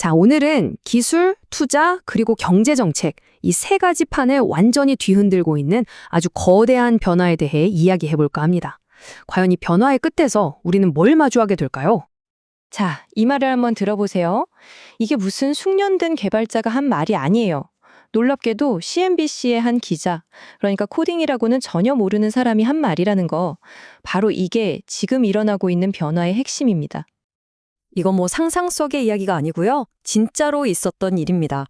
자, 오늘은 기술, 투자, 그리고 경제 정책, 이 세 가지 판을 완전히 뒤흔들고 있는 아주 거대한 변화에 대해 이야기해 볼까 합니다. 과연 이 변화의 끝에서 우리는 뭘 마주하게 될까요? 자, 이 말을 한번 들어보세요. 이게 무슨 숙련된 개발자가 한 말이 아니에요. 놀랍게도 CNBC의 한 기자, 그러니까 코딩이라고는 전혀 모르는 사람이 한 말이라는 거. 바로 이게 지금 일어나고 있는 변화의 핵심입니다. 이건 뭐 상상 속의 이야기가 아니고요. 진짜로 있었던 일입니다.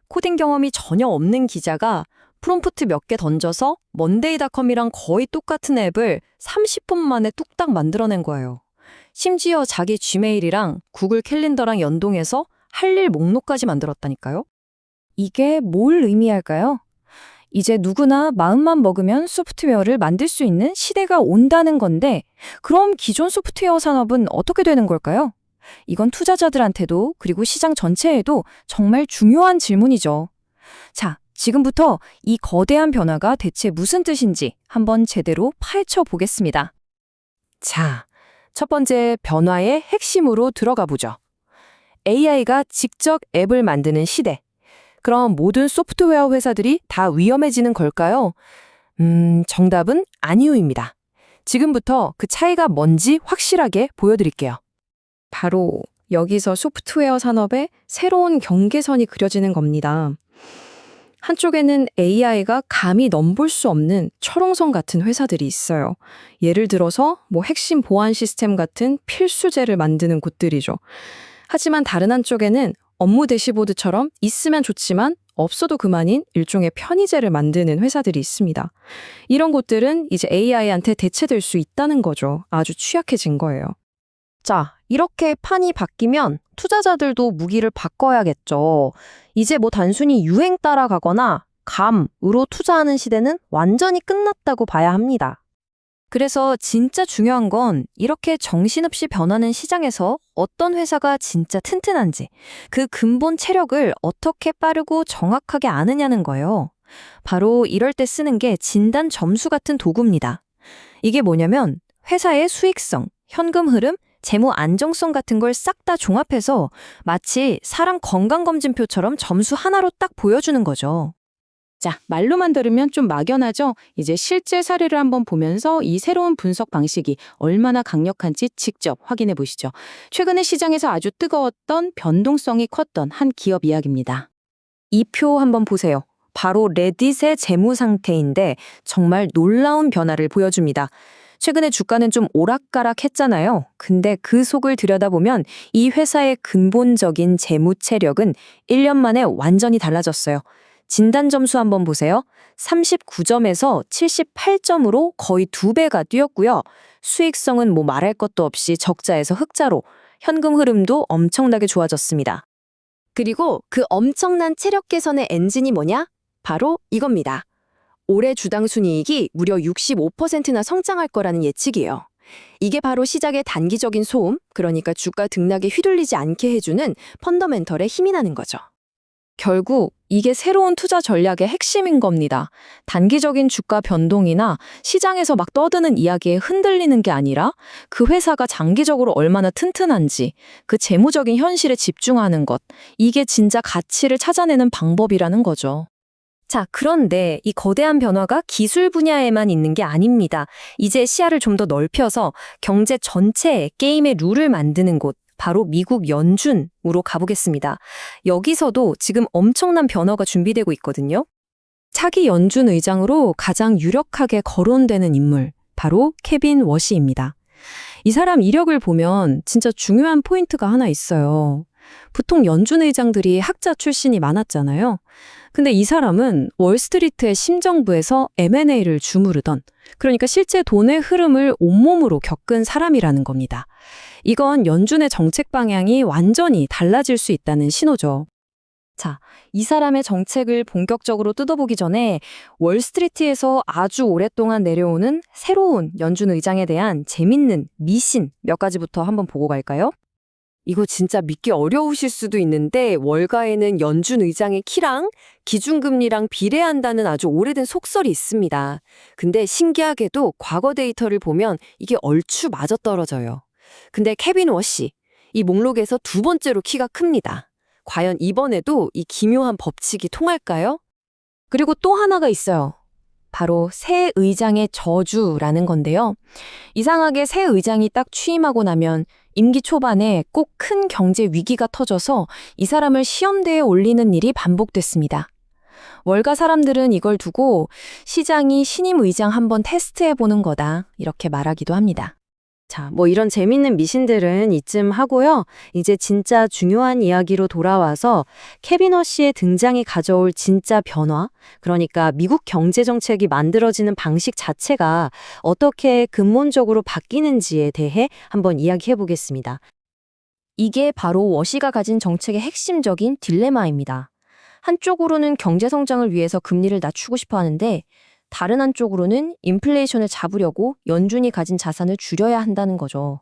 코딩 경험이 전혀 없는 기자가 프롬프트 몇 개 던져서 먼데이닷컴이랑 거의 똑같은 앱을 30분 만에 뚝딱 만들어낸 거예요. 심지어 자기 지메일이랑 구글 캘린더랑 연동해서 할 일 목록까지 만들었다니까요. 이게 뭘 의미할까요? 이제 누구나 마음만 먹으면 소프트웨어를 만들 수 있는 시대가 온다는 건데, 그럼 기존 소프트웨어 산업은 어떻게 되는 걸까요? 이건 투자자들한테도 그리고 시장 전체에도 정말 중요한 질문이죠. 자, 지금부터 이 거대한 변화가 대체 무슨 뜻인지 한번 제대로 파헤쳐 보겠습니다. 자, 첫 번째 변화의 핵심으로 들어가 보죠. AI가 직접 앱을 만드는 시대. 그럼 모든 소프트웨어 회사들이 다 위험해지는 걸까요? 정답은 아니오입니다. 지금부터 그 차이가 뭔지 확실하게 보여드릴게요. 바로 여기서 소프트웨어 산업의 새로운 경계선이 그려지는 겁니다. 한쪽에는 AI가 감히 넘볼 수 없는 철옹성 같은 회사들이 있어요. 예를 들어서 핵심 보안 시스템 같은 필수제를 만드는 곳들이죠. 하지만 다른 한쪽에는 업무 대시보드처럼 있으면 좋지만 없어도 그만인 일종의 편의제를 만드는 회사들이 있습니다. 이런 곳들은 이제 AI한테 대체될 수 있다는 거죠. 아주 취약해진 거예요. 자, 이렇게 판이 바뀌면 투자자들도 무기를 바꿔야겠죠. 이제 뭐 단순히 유행 따라가거나 감으로 투자하는 시대는 완전히 끝났다고 봐야 합니다. 그래서 진짜 중요한 건 이렇게 정신없이 변하는 시장에서 어떤 회사가 진짜 튼튼한지 그 근본 체력을 어떻게 빠르고 정확하게 아느냐는 거예요. 바로 이럴 때 쓰는 게 진단 점수 같은 도구입니다. 이게 뭐냐면 회사의 수익성, 현금 흐름, 재무 안정성 같은 걸 싹 다 종합해서 마치 사람 건강검진표처럼 점수 하나로 딱 보여주는 거죠. 자, 말로만 들으면 좀 막연하죠? 이제 실제 사례를 한번 보면서 이 새로운 분석 방식이 얼마나 강력한지 직접 확인해 보시죠. 최근에 시장에서 아주 뜨거웠던 변동성이 컸던 한 기업 이야기입니다. 이 표 한번 보세요. 바로 레딧의 재무 상태인데 정말 놀라운 변화를 보여줍니다. 최근에 주가는 좀 오락가락 했잖아요. 근데 그 속을 들여다보면 이 회사의 근본적인 재무 체력은 1년 만에 완전히 달라졌어요. 진단 점수 한번 보세요. 39점에서 78점으로 거의 2배가 뛰었고요. 수익성은 뭐 말할 것도 없이 적자에서 흑자로, 현금 흐름도 엄청나게 좋아졌습니다. 그리고 그 엄청난 체력 개선의 엔진이 뭐냐? 바로 이겁니다. 올해 주당 순이익이 무려 65%나 성장할 거라는 예측이에요. 이게 바로 시장의 단기적인 소음, 그러니까 주가 등락에 휘둘리지 않게 해주는 펀더멘털의 힘이 나는 거죠. 결국 이게 새로운 투자 전략의 핵심인 겁니다. 단기적인 주가 변동이나 시장에서 막 떠드는 이야기에 흔들리는 게 아니라 그 회사가 장기적으로 얼마나 튼튼한지, 그 재무적인 현실에 집중하는 것, 이게 진짜 가치를 찾아내는 방법이라는 거죠. 자, 그런데 이 거대한 변화가 기술 분야에만 있는 게 아닙니다. 이제 시야를 좀 더 넓혀서 경제 전체에 게임의 룰을 만드는 곳, 바로 미국 연준으로 가보겠습니다. 여기서도 지금 엄청난 변화가 준비되고 있거든요. 차기 연준 의장으로 가장 유력하게 거론되는 인물, 바로 케빈 워시입니다. 이 사람 이력을 보면 진짜 중요한 포인트가 하나 있어요. 보통 연준 의장들이 학자 출신이 많았잖아요. 근데 이 사람은 월스트리트의 심정부에서 M&A를 주무르던, 그러니까 실제 돈의 흐름을 온몸으로 겪은 사람이라는 겁니다. 이건 연준의 정책 방향이 완전히 달라질 수 있다는 신호죠. 자, 이 사람의 정책을 본격적으로 뜯어보기 전에 월스트리트에서 아주 오랫동안 내려오는 새로운 연준 의장에 대한 재밌는 미신 몇 가지부터 한번 보고 갈까요? 이거 진짜 믿기 어려우실 수도 있는데 월가에는 연준 의장의 키랑 기준금리랑 비례한다는 아주 오래된 속설이 있습니다. 근데 신기하게도 과거 데이터를 보면 이게 얼추 맞아떨어져요. 근데 케빈 워시, 이 목록에서 두 번째로 키가 큽니다. 과연 이번에도 이 기묘한 법칙이 통할까요? 그리고 또 하나가 있어요. 바로 새 의장의 저주라는 건데요. 이상하게 새 의장이 딱 취임하고 나면 임기 초반에 꼭 큰 경제 위기가 터져서 이 사람을 시험대에 올리는 일이 반복됐습니다. 월가 사람들은 이걸 두고 시장이 신임 의장 한번 테스트해보는 거다, 이렇게 말하기도 합니다. 자, 뭐 이런 재밌는 미신들은 이쯤 하고요. 이제 진짜 중요한 이야기로 돌아와서 케빈 워시의 등장이 가져올 진짜 변화, 그러니까 미국 경제 정책이 만들어지는 방식 자체가 어떻게 근본적으로 바뀌는지에 대해 한번 이야기해 보겠습니다. 이게 바로 워시가 가진 정책의 핵심적인 딜레마입니다. 한쪽으로는 경제 성장을 위해서 금리를 낮추고 싶어 하는데 다른 한쪽으로는 인플레이션을 잡으려고 연준이 가진 자산을 줄여야 한다는 거죠.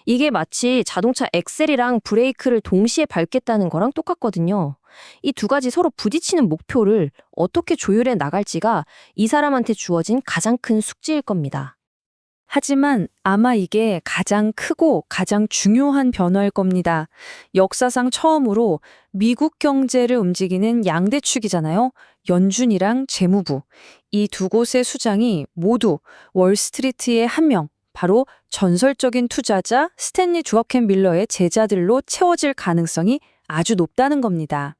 이게 마치 자동차 엑셀이랑 브레이크를 동시에 밟겠다는 거랑 똑같거든요. 이 두 가지 서로 부딪히는 목표를 어떻게 조율해 나갈지가 이 사람한테 주어진 가장 큰 숙제일 겁니다. 하지만 아마 이게 가장 크고 가장 중요한 변화일 겁니다. 역사상 처음으로 미국 경제를 움직이는 양대축이잖아요. 연준이랑 재무부. 이 두 곳의 수장이 모두 월스트리트의 한 명, 바로 전설적인 투자자 스탠리 주어켄 밀러의 제자들로 채워질 가능성이 아주 높다는 겁니다.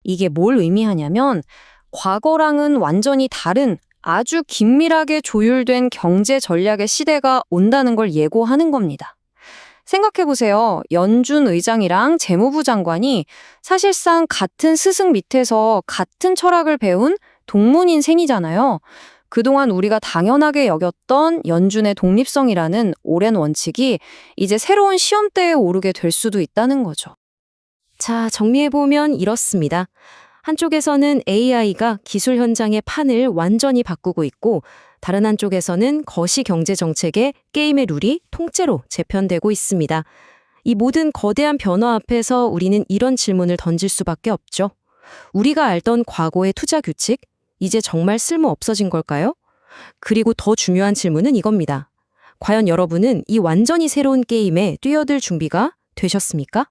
이게 뭘 의미하냐면 과거랑은 완전히 다른 아주 긴밀하게 조율된 경제 전략의 시대가 온다는 걸 예고하는 겁니다. 생각해보세요. 연준 의장이랑 재무부 장관이 사실상 같은 스승 밑에서 같은 철학을 배운 동문인 셈이잖아요. 그동안 우리가 당연하게 여겼던 연준의 독립성이라는 오랜 원칙이 이제 새로운 시험대에 오르게 될 수도 있다는 거죠. 자, 정리해보면 이렇습니다. 한쪽에서는 AI가 기술 현장의 판을 완전히 바꾸고 있고 다른 한쪽에서는 거시 경제 정책의 게임의 룰이 통째로 재편되고 있습니다. 이 모든 거대한 변화 앞에서 우리는 이런 질문을 던질 수밖에 없죠. 우리가 알던 과거의 투자 규칙, 이제 정말 쓸모 없어진 걸까요? 그리고 더 중요한 질문은 이겁니다. 과연 여러분은 이 완전히 새로운 게임에 뛰어들 준비가 되셨습니까?